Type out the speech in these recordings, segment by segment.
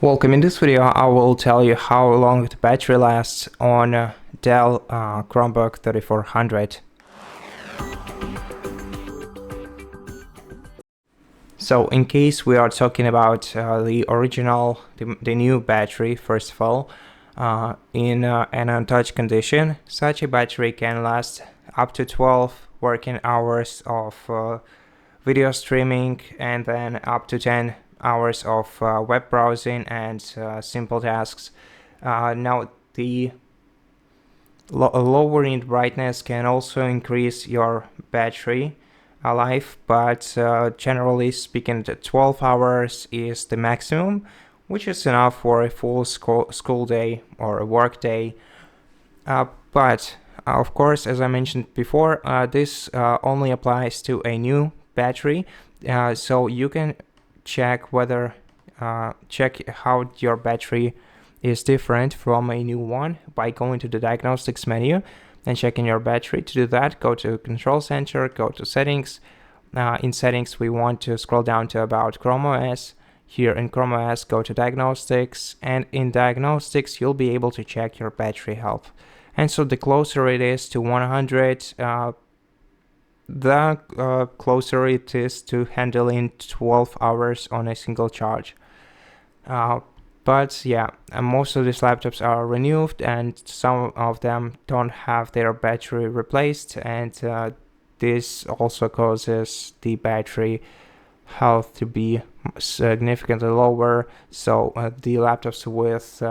Welcome. In this video, I will tell you how long the battery lasts on Dell Chromebook 3400. So in case we are talking about the original, the new battery, first of all, in an untouched condition, such a battery can last up to 12 working hours of video streaming, and then up to 10 hours of web browsing and simple tasks. Now, the lowering brightness can also increase your battery life, but generally speaking, 12 hours is the maximum, which is enough for a full school day or a work day. But of course, as I mentioned before, this only applies to a new battery, so you can check how your battery is different from a new one by going to the Diagnostics menu and checking your battery. To do that, go to Control Center, go to Settings. In Settings, we want to scroll down to About Chrome OS. Here in Chrome OS, go to Diagnostics, and in Diagnostics, you'll be able to check your battery health. And so the closer it is to 100, the closer it is to handling 12 hours on a single charge. But yeah, most of these laptops are renewed, and some of them don't have their battery replaced, and this also causes the battery health to be significantly lower. So the laptops with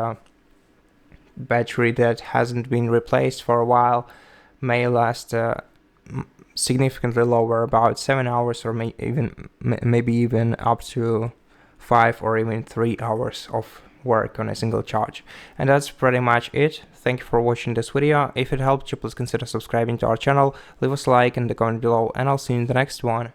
battery that hasn't been replaced for a while may last significantly lower, about 7 hours, or maybe even up to 5 or even 3 hours of work on a single charge. And that's pretty much it. Thank you for watching this video. If it helped you, please consider subscribing to our channel, leave us a like in the comment below, and I'll see you in the next one.